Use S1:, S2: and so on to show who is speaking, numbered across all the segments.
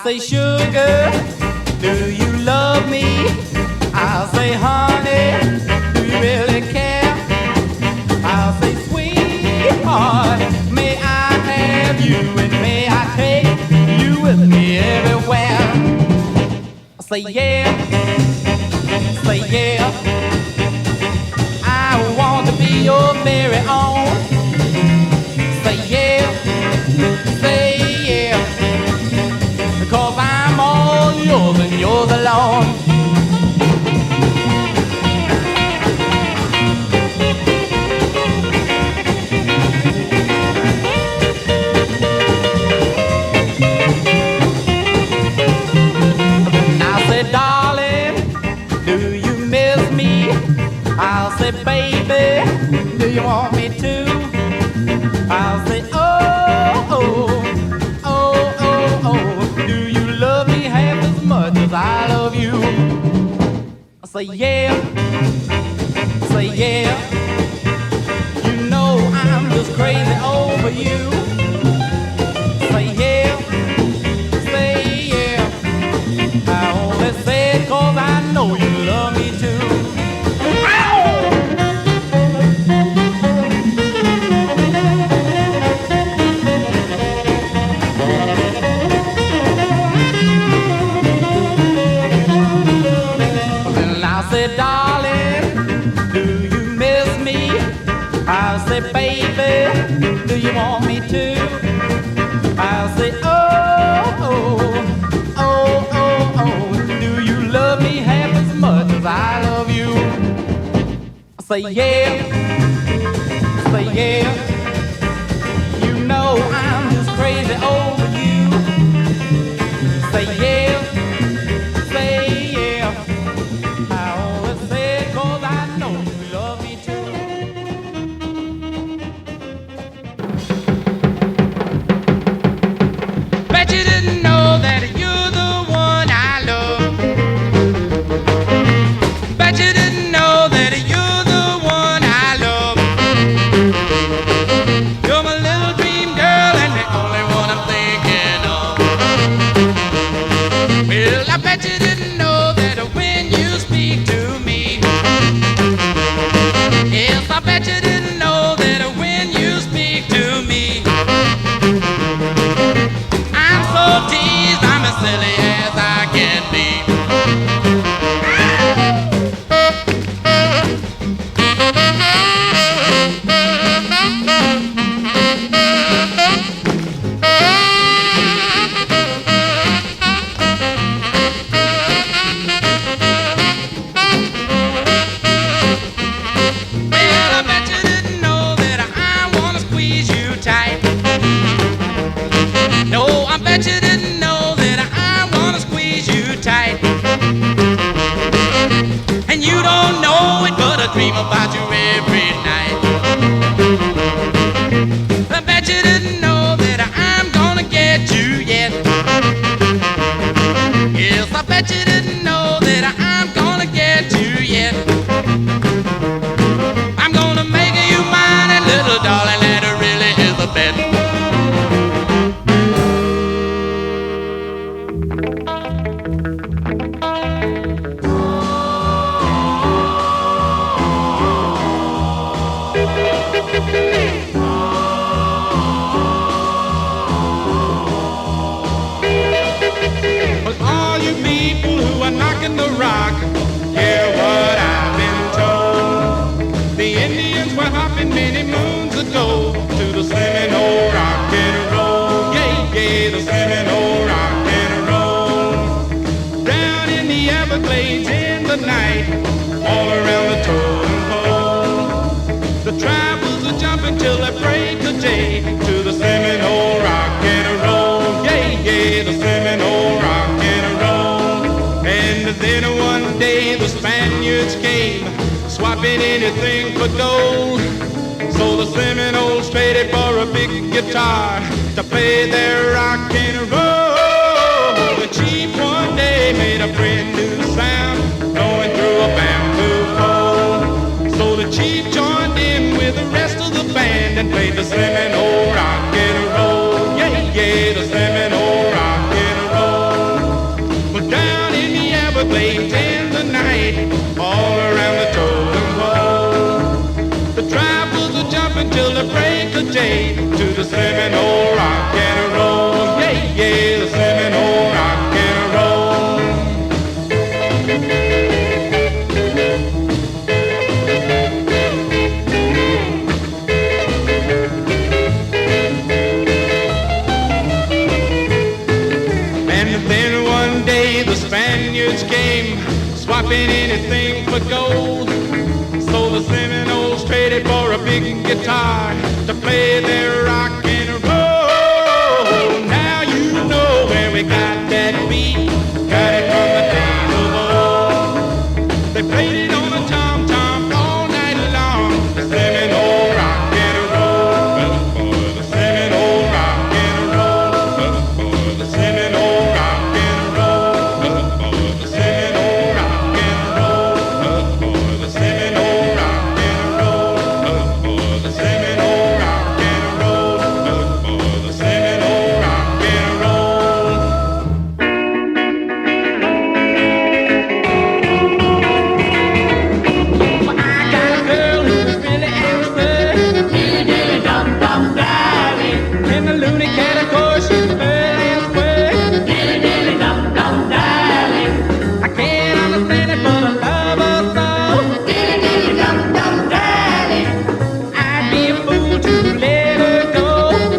S1: say, sugar, do you love me? I'll say, honey, do you really care? I'll say, sweetheart, may I have you and may I take you with me everywhere? I say, yeah, say, yeah, I want to be your very own. Say, yeah, say, yeah, because I'm all yours and yours alone. I'll say, baby, do you want me to? I'll say, oh, oh, oh, oh, oh, do you love me half as much as I love you? I'll say, yeah, say, yeah, you know I'm just crazy over you. Say, yeah, I only say it 'cause I know you love me too. I'll say, baby, do you want me to? I'll say, oh, oh, oh, oh, oh, do you love me half as much as I love you? I say, yeah, you know I'm just crazy over you. Say, yeah, I always say it 'cause I know you love me too. Bet you didn't know that you're the one I love. Bet you didn't know that you're the one I love. You're my little dream girl and the only one I'm thinking of. Well, I bet you didn't know that when you speak to me. Yes, I bet you didn't know that when you speak to me. So teased, I'm as silly as I can be. Well, I bet you didn't know that I wanna squeeze you tight. No, I bet you didn't know that I wanna squeeze you tight. And you don't know it, but I dream about you every night. I bet you didn't know that I'm gonna get you yet. Yes, I bet you didn't know that I'm gonna get you yet. I'm gonna make you mine, and little darling, that really is a bet. But all you people who are knocking the rock, hear what I've been told. The Indians were hopping many moons ago to the slimming old rock and roll. Yeah, yeah, the slimming old rock and roll. Down in the Everglades in the night, all around the totem pole. The tribe was a jumping till they break the day to the slimming old rock and roll. Yeah, yeah, the slimming old rock and roll. And then one day the Spaniards came, swapping anything for gold. So the slimming old traded for a big guitar to play their rock and roll. The chief one day made a brand new sound, going through a bamboo pole. So the chief joined in with the rest of the band and played the slimming old rock and roll. Yeah, yeah, the slimming old rock and roll. all around the totem pole. The tribe was a jumping till the break of day to the slimming old rock and roll. Yeah, yeah, the slimming old rock and roll. And then one day the Spaniards came, swapping anything for gold. So the Seminoles traded for a big guitar to play their rock and roll. Now you know where we got that beat, got it from the days of old. They played it on the tom-tom all night long, the Seminole rock and roll. For the Seminole rock and roll, for the Seminole rock and roll, for the Seminole rock and roll, for the Seminole rock and roll, for the Seminole rock and roll, for the Seminole rock and roll. Well, I got a girl who's really everything.
S2: Dilly-dilly-dum-dum, darling.
S1: In the loony cat, of course, she's the bird and square.
S2: Dilly-dilly-dum-dum, darling.
S1: I can't understand it, but I love her so.
S2: Dilly-dilly-dum-dum, darling.
S1: I'd be a fool to let her go.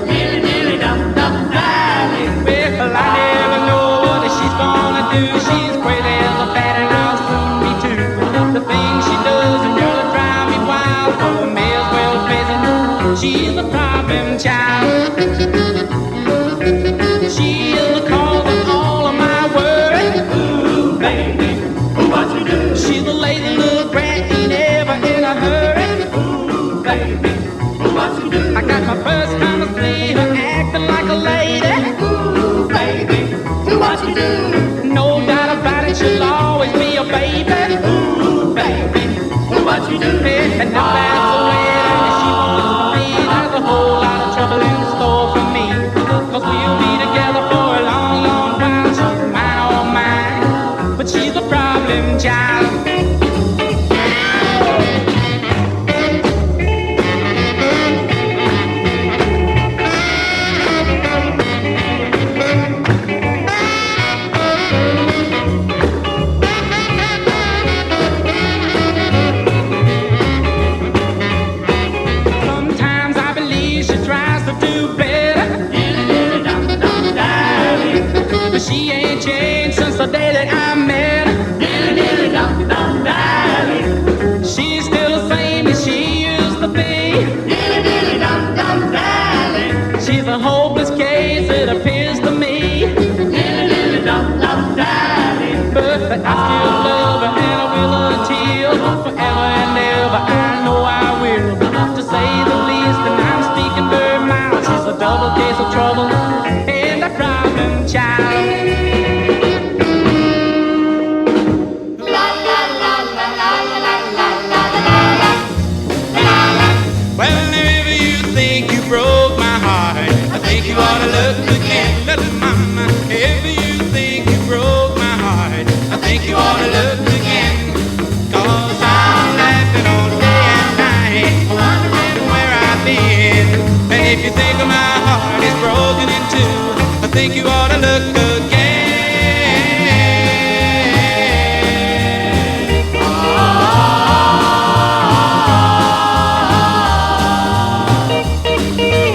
S2: Dilly-dilly-dum-dum, darling.
S1: Well, I never know what she's gonna do. She's crazy as a bat and I'll soon be too. The things she does and really drive me wild. For me as well as busy, she's a problem child. She is the cause of all of my worry.
S2: Ooh, baby, what you do?
S1: She's a lazy little brat, ain't ever in a hurry.
S2: Ooh, baby, what you do?
S1: I got my first time to see her acting like a lady.
S2: Ooh, baby, what you do?
S1: No doubt about it, she'll always be a baby.
S2: Ooh, baby, what you do?
S1: And if that's the way that she wants to be, there's a whole lot of trouble in store for me. 'Cause we'll be together for a long, long while. She's mine, all mine, but she's a problem child. Sometimes I believe she tries to do better,
S2: Dilly-dilly-dum-dum, darling.
S1: but she ain't changed since the day that I met her.
S2: Dilly-dilly-dum-dum, darling.
S1: She's still the same as she used to be.
S2: Dilly-dilly-dum-dum, darling.
S1: She's a hopeless case, it appears to me.
S2: Dilly-dilly-dum-dum, darling.
S1: But I still love her and I will until forever and ever. I know I will, to say the least. And I'm speaking very mild. She's a double case of trouble and a problem child. Well, if you think you broke my heart, I think you ought to look again, little mama. If you think you broke my heart, I think you ought to look again. 'Cause I'm laughing all day and night, wondering where I've been. And if you think my heart is broken in two, I think you ought to look again.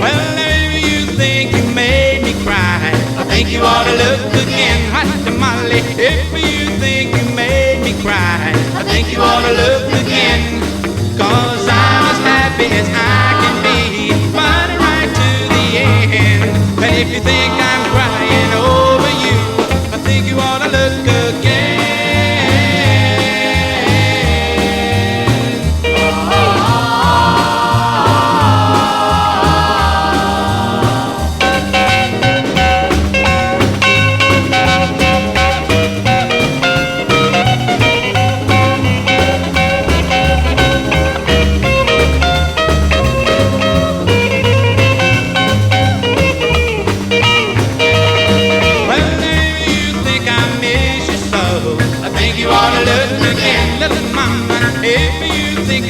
S1: Well, if you think you made me cry, I think you ought to look again. Hot tamale. If you think you made me cry, I think you ought to look again. 'Cause I'm as happy as I can be, fighting right to the end. And if you think I'm crying over you, I think you ought to look again.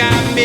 S1: think I